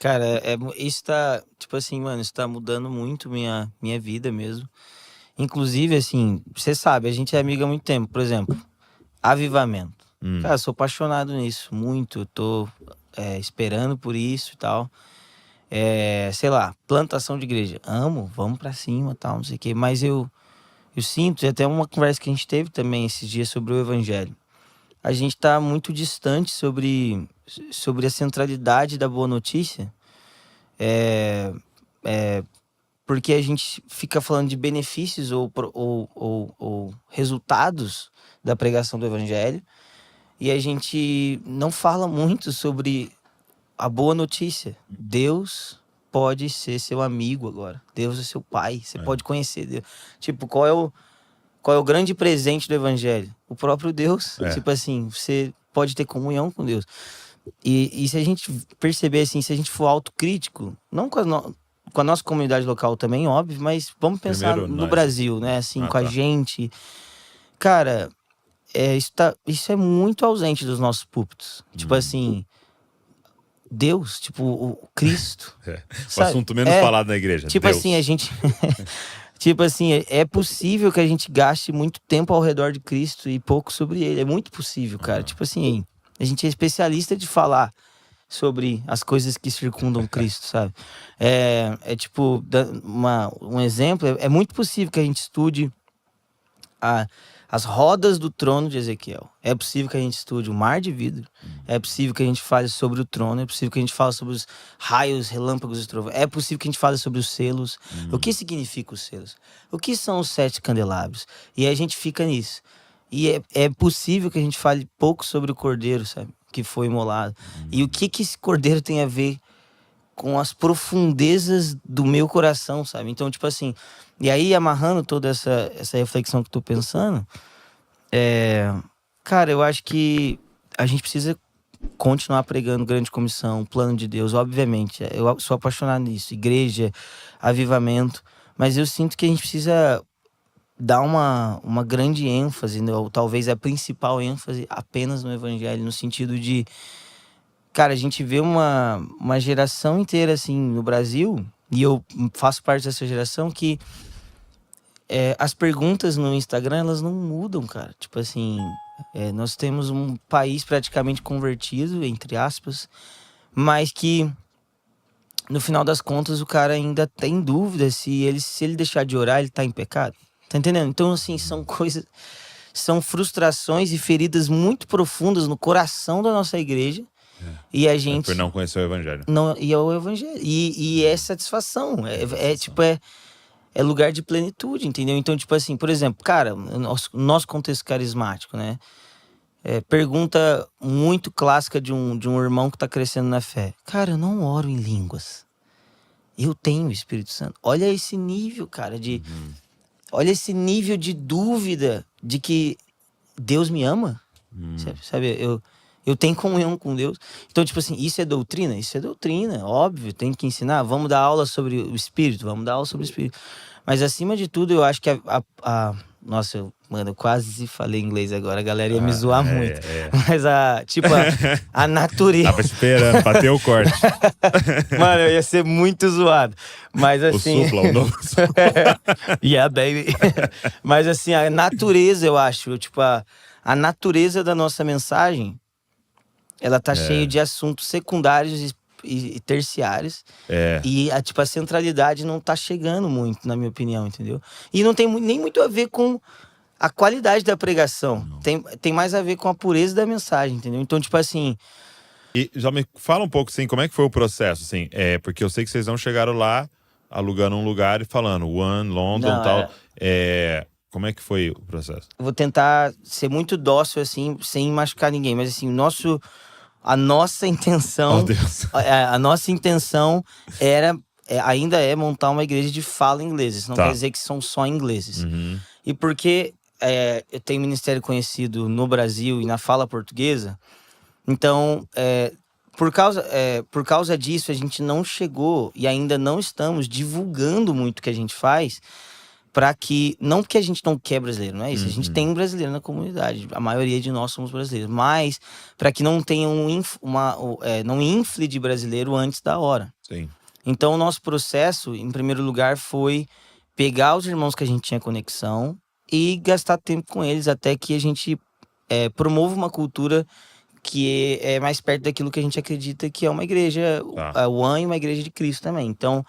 Cara, isso tá, tipo assim, mano, isso tá mudando muito minha vida mesmo. Inclusive, assim, você sabe, a gente é amigo há muito tempo. Por exemplo, avivamento. Hum. Cara, sou apaixonado nisso, muito. Tô esperando por isso e tal. Sei lá, plantação de igreja. Amo, vamos pra cima e tal, não sei o quê. Mas eu sinto, e até uma conversa que a gente teve também esses dias sobre o evangelho. A gente tá muito distante sobre a centralidade da boa notícia. É, é, porque a gente fica falando de benefícios ou resultados da pregação do evangelho e a gente não fala muito sobre a boa notícia. Deus pode ser seu amigo agora. Deus é seu pai. Você É. pode conhecer Deus. Tipo, qual é o grande presente do evangelho? O próprio Deus. É. Tipo assim, você pode ter comunhão com Deus. E se a gente perceber assim, se a gente for autocrítico, não com a nossa comunidade local também, óbvio, mas vamos pensar Primeiro no nós. Brasil, né? Assim, Ah, com a tá. gente. Cara, isso é muito ausente dos nossos púlpitos. Tipo Hum. assim, Deus, tipo, o Cristo, É. O sabe? assunto menos falado na igreja, Tipo assim, a Deus. gente. Tipo assim, é possível que a gente gaste muito tempo ao redor de Cristo e pouco sobre ele. É muito possível, cara. Aham. Tipo assim, a gente é especialista de falar sobre as coisas que circundam Cristo, sabe? Tipo, um exemplo, é muito possível que a gente estude a- as rodas do trono de Ezequiel. É possível que a gente estude o mar de vidro. É possível que a gente fale sobre o trono. É possível que a gente fale sobre os raios, relâmpagos e trovões. É possível que a gente fale sobre os selos. O que significam os selos? O que são os 7 candelabros? E a gente fica nisso. E é possível que a gente fale pouco sobre o cordeiro, sabe? Que foi imolado. E o que esse cordeiro tem a ver com as profundezas do meu coração, sabe? Então, tipo assim, e aí amarrando toda essa reflexão que eu tô pensando, cara, eu acho que a gente precisa continuar pregando grande comissão, plano de Deus, obviamente. Eu sou apaixonado nisso, igreja, avivamento, mas eu sinto que a gente precisa dar uma grande ênfase, né, ou talvez a principal ênfase apenas no evangelho, no sentido de, cara, a gente vê uma geração inteira, assim, no Brasil, e eu faço parte dessa geração, que as perguntas no Instagram, elas não mudam, cara. Tipo assim, nós temos um país praticamente convertido, entre aspas, mas que, no final das contas, o cara ainda tem dúvida se ele deixar de orar, ele tá em pecado. Tá entendendo? Então, assim, são coisas... São frustrações e feridas muito profundas no coração da nossa igreja. E a É por gente não conhecer o evangelho. não, e é o evangelho. E é satisfação. Satisfação. Tipo, é lugar de plenitude, entendeu? Então, tipo assim, por exemplo, cara, o nosso contexto carismático, né? Pergunta muito clássica de um irmão que tá crescendo na fé. Cara, eu não oro em línguas. Eu tenho o Espírito Santo. Olha esse nível, cara, Uhum. olha esse nível de dúvida de que Deus me ama. Sabe, eu tenho comunhão com Deus. Então, tipo assim, isso é doutrina? Isso é doutrina, óbvio, tem que ensinar. Vamos dar aula sobre o Espírito, vamos dar aula sobre o Espírito. Mas, acima de tudo, eu acho que nossa, mano, eu quase falei inglês agora, a galera ia me Ah, zoar muito. é. Mas, tipo, a natureza... Tava esperando, bateu o corte. Mano, eu ia ser muito zoado. Mas, O assim... supla, o novo supla. Yeah, baby. Mas, assim, a natureza, eu acho, tipo, a natureza da nossa mensagem, ela tá cheia É, de assuntos secundários e terciários. é. E tipo, a centralidade não tá chegando muito, na minha opinião, entendeu? E não tem nem muito a ver com a qualidade da pregação. Não. Tem mais a ver com a pureza da mensagem, entendeu? Então, tipo assim, E já me fala um pouco, assim, como é que foi o processo, assim, porque eu sei que vocês não chegaram lá alugando um lugar e falando One, London, não, tal, como é que foi o processo? eu vou tentar ser muito dócil, assim, sem machucar ninguém, mas assim, a nossa Oh, intenção, Deus. a nossa intenção era, ainda é montar uma igreja de fala inglesa. Isso não quer Tá. dizer que são só ingleses. Uhum. E porque eu tenho ministério conhecido no Brasil e na fala portuguesa, então, por causa disso, a gente não chegou e ainda não estamos divulgando muito o que a gente faz para que, não que a gente não quer brasileiro, não é isso, a gente Uhum. tem um brasileiro na comunidade, a maioria de nós somos brasileiros, mas para que não tenha não infle de brasileiro antes da hora. Sim. Então, o nosso processo, em primeiro lugar, foi pegar os irmãos que a gente tinha conexão e gastar tempo com eles até que a gente promova uma cultura que é mais perto daquilo que a gente acredita que é uma igreja, Tá. a One e uma igreja de Cristo também. Então,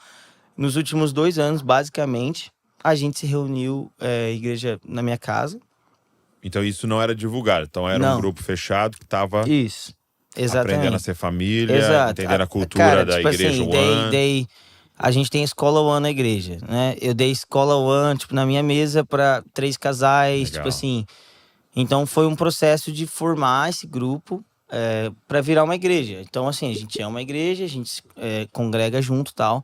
nos últimos 2 anos, basicamente, a gente se reuniu, igreja na minha casa. Então isso não era divulgado. Então era um Não. grupo fechado que tava Isso, aprendendo a exatamente. ser família, Exato. entendendo a cultura Cara, da tipo igreja assim, One. a gente tem a escola One na igreja, né? Eu dei escola One, tipo, na minha mesa para 3 casais, tipo Legal. assim. Então foi um processo de formar esse grupo para virar uma igreja. Então, assim, a gente é uma igreja, a gente congrega junto e tal.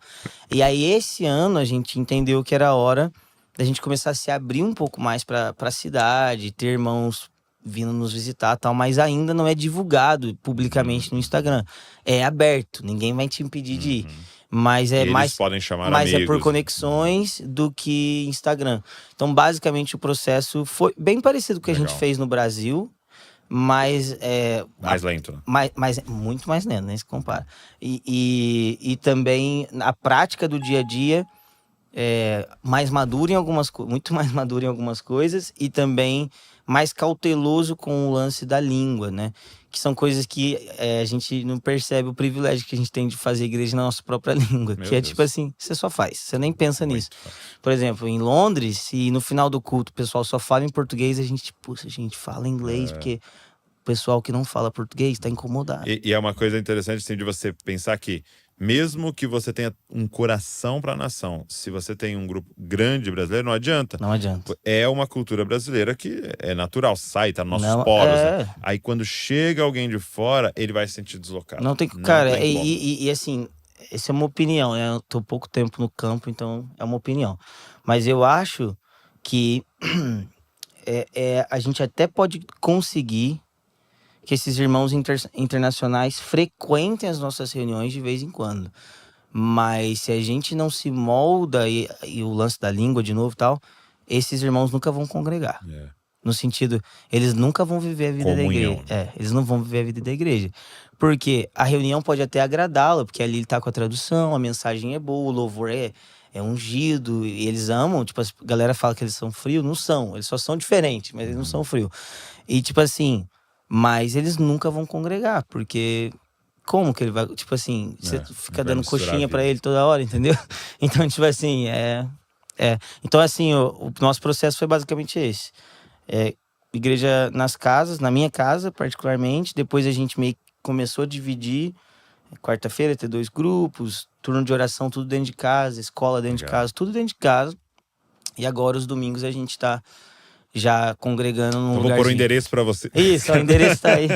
E aí, esse ano, a gente entendeu que era hora da gente começar a se abrir um pouco mais para a cidade, ter irmãos vindo nos visitar e tal, mas ainda não é divulgado publicamente no Instagram. É aberto, ninguém vai te impedir de ir. Mas é Eles mais. podem chamar Mas é por amigos. conexões do que Instagram. Então, basicamente, o processo foi bem parecido com o que a gente Legal. fez no Brasil, mas Mais lento, né? muito mais lento, nem se compara. E também a prática do dia a dia mais maduro em algumas muito mais maduro em algumas coisas e também mais cauteloso com o lance da língua, né? Que são coisas que a gente não percebe o privilégio que a gente tem de fazer igreja na nossa própria língua. Meu Que é Deus. tipo assim, você só faz, você nem pensa nisso. Muito fácil. Por exemplo, em Londres, se no final do culto o pessoal só fala em português, a gente fala inglês, porque o pessoal que não fala português tá incomodado. E é uma coisa interessante assim, de você pensar que, mesmo que você tenha um coração para a nação, se você tem um grupo grande brasileiro, não adianta. Não adianta. É uma cultura brasileira que é natural, sai, tá nos nossos Não, poros. Né? Aí quando chega alguém de fora, ele vai se sentir deslocado. Não tem, cara, e assim, essa é uma opinião, né? Eu tô pouco tempo no campo, então é uma opinião. Mas eu acho que a gente até pode conseguir que esses irmãos internacionais frequentem as nossas reuniões de vez em quando. Mas se a gente não se molda e o lance da língua de novo e tal, esses irmãos nunca vão congregar. No sentido, eles nunca vão viver a vida Comunhão, da igreja. Eles não vão viver a vida da igreja. Porque a reunião pode até agradá-lo, porque ali ele tá com a tradução, a mensagem é boa, o louvor é ungido, e eles amam. Tipo, a galera fala que eles são frios, não são. Eles só são diferentes, mas eles não são frios. E tipo assim, mas eles nunca vão congregar, porque como que ele vai, tipo assim, você fica dando coxinha pra ele toda hora, entendeu? Então, tipo assim, Então, assim, o nosso processo foi basicamente esse. Igreja nas casas, na minha casa particularmente. Depois a gente meio que começou a dividir. Quarta-feira ter 2 grupos, turno de oração tudo dentro de casa, escola dentro de casa, tudo dentro de casa. E agora os domingos a gente tá já congregando num Então lugarzinho. vou pôr o endereço para você. Isso, o endereço tá aí.